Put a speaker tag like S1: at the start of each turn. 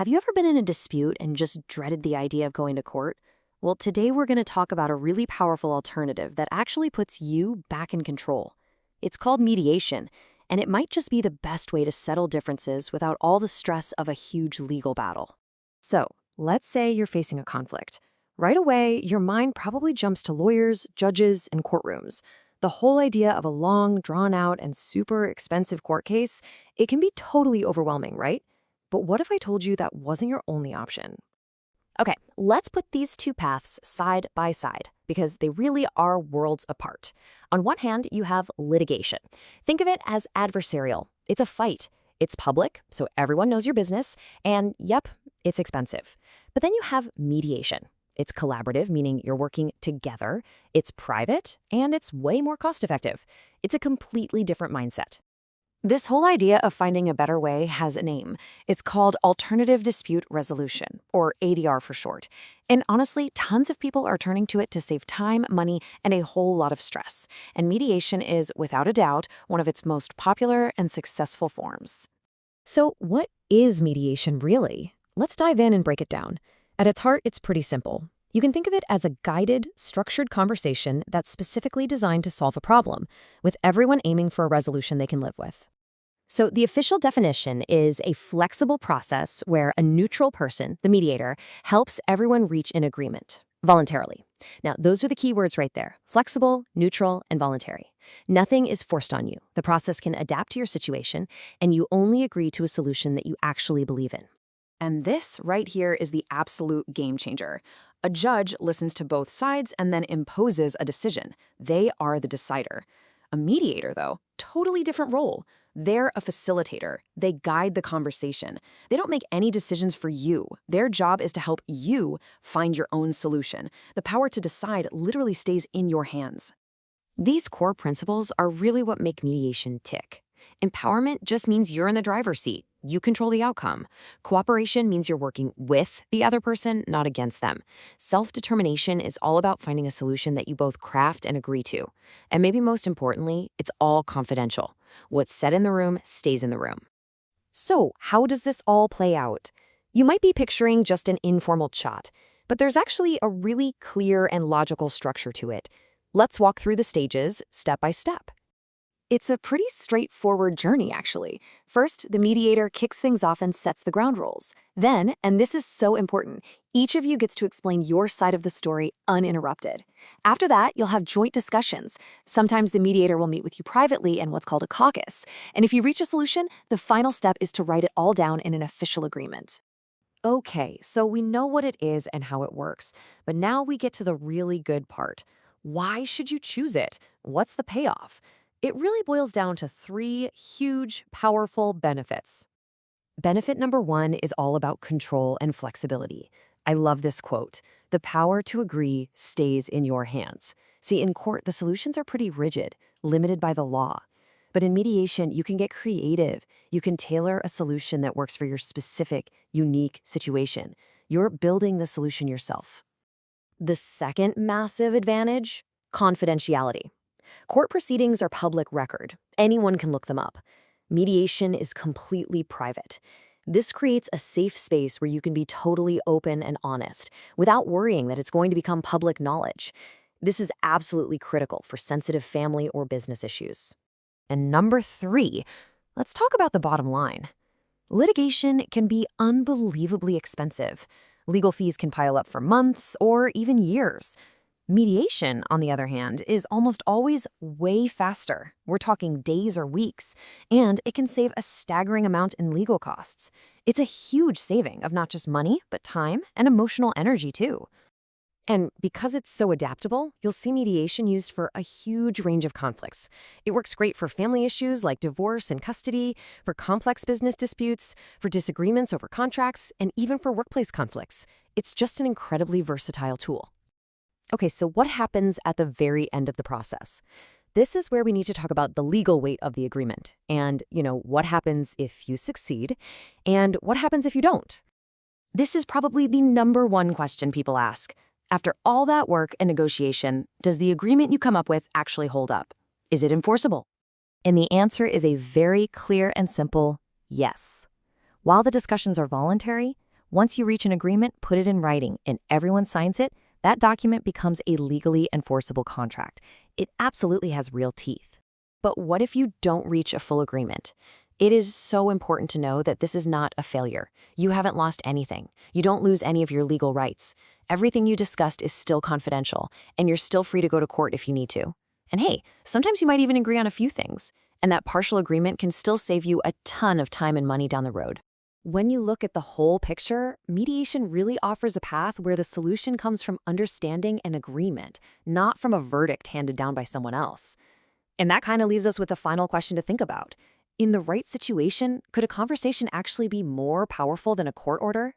S1: Have you ever been in a dispute and just dreaded the idea of going to court? Well, today we're going to talk about a really powerful alternative that actually puts you back in control. It's called mediation, and it might just be the best way to settle differences without all the stress of a huge legal battle. So, let's say you're facing a conflict. Right away, your mind probably jumps to lawyers, judges, and courtrooms. The whole idea of a long, drawn-out, and super expensive court case, it can be totally overwhelming, right? But what if I told you that wasn't your only option? Okay, let's put these two paths side by side because they really are worlds apart. On one hand, you have litigation. Think of it as adversarial. It's a fight. It's public, so everyone knows your business, and yep, it's expensive. But then you have mediation. It's collaborative, meaning you're working together. It's private, and it's way more cost-effective. It's a completely different mindset. This whole idea of finding a better way has a name. It's called alternative dispute resolution, or ADR for short. And honestly, tons of people are turning to it to save time, money, and a whole lot of stress. And mediation is, without a doubt, one of its most popular and successful forms. So what is mediation really? Let's dive in and break it down. At its heart, it's pretty simple. You can think of it as a guided, structured conversation that's specifically designed to solve a problem, with everyone aiming for a resolution they can live with. So the official definition is a flexible process where a neutral person, the mediator, helps everyone reach an agreement, voluntarily. Now, those are the key words right there: flexible, neutral, and voluntary. Nothing is forced on you. The process can adapt to your situation, and you only agree to a solution that you actually believe in. And this right here is the absolute game changer. A judge listens to both sides and then imposes a decision. They are the decider. A mediator, though, totally different role. They're a facilitator. They guide the conversation. They don't make any decisions for you. Their job is to help you find your own solution. The power to decide literally stays in your hands. These core principles are really what make mediation tick. Empowerment just means you're in the driver's seat. You control the outcome. Cooperation means you're working with the other person, not against them. Self-determination is all about finding a solution that you both craft and agree to. And maybe most importantly, it's all confidential. What's said in the room stays in the room. So, how does this all play out? You might be picturing just an informal chat, but there's actually a really clear and logical structure to it. Let's walk through the stages step by step. It's a pretty straightforward journey, actually. First, the mediator kicks things off and sets the ground rules. Then, and this is so important, each of you gets to explain your side of the story uninterrupted. After that, you'll have joint discussions. Sometimes the mediator will meet with you privately in what's called a caucus. And if you reach a solution, the final step is to write it all down in an official agreement. Okay, so we know what it is and how it works. But now we get to the really good part. Why should you choose it? What's the payoff? It really boils down to three huge, powerful benefits. Benefit number one is all about control and flexibility. I love this quote: "The power to agree stays in your hands." See, in court, the solutions are pretty rigid, limited by the law. But in mediation, you can get creative. You can tailor a solution that works for your specific, unique situation. You're building the solution yourself. The second massive advantage: confidentiality. Court proceedings are public record. Anyone can look them up. Mediation is completely private. This creates a safe space where you can be totally open and honest without worrying that it's going to become public knowledge. This is absolutely critical for sensitive family or business issues. And number three, let's talk about the bottom line. Litigation can be unbelievably expensive. Legal fees can pile up for months or even years. Mediation, on the other hand, is almost always way faster. We're talking days or weeks, and it can save a staggering amount in legal costs. It's a huge saving of not just money, but time and emotional energy, too. And because it's so adaptable, you'll see mediation used for a huge range of conflicts. It works great for family issues like divorce and custody, for complex business disputes, for disagreements over contracts, and even for workplace conflicts. It's just an incredibly versatile tool. Okay, so what happens at the very end of the process? This is where we need to talk about the legal weight of the agreement and, what happens if you succeed and what happens if you don't. This is probably the number one question people ask. After all that work and negotiation, does the agreement you come up with actually hold up? Is it enforceable? And the answer is a very clear and simple yes. While the discussions are voluntary, Once you reach an agreement, put it in writing, and everyone signs it, that document becomes a legally enforceable contract. It absolutely has real teeth. But what if you don't reach a full agreement? It is so important to know that this is not a failure. You haven't lost anything. You don't lose any of your legal rights. Everything you discussed is still confidential, and you're still free to go to court if you need to. And hey, sometimes you might even agree on a few things, and that partial agreement can still save you a ton of time and money down the road. When you look at the whole picture, mediation really offers a path where the solution comes from understanding and agreement, not from a verdict handed down by someone else. And that kind of leaves us with a final question to think about. In the right situation, could a conversation actually be more powerful than a court order?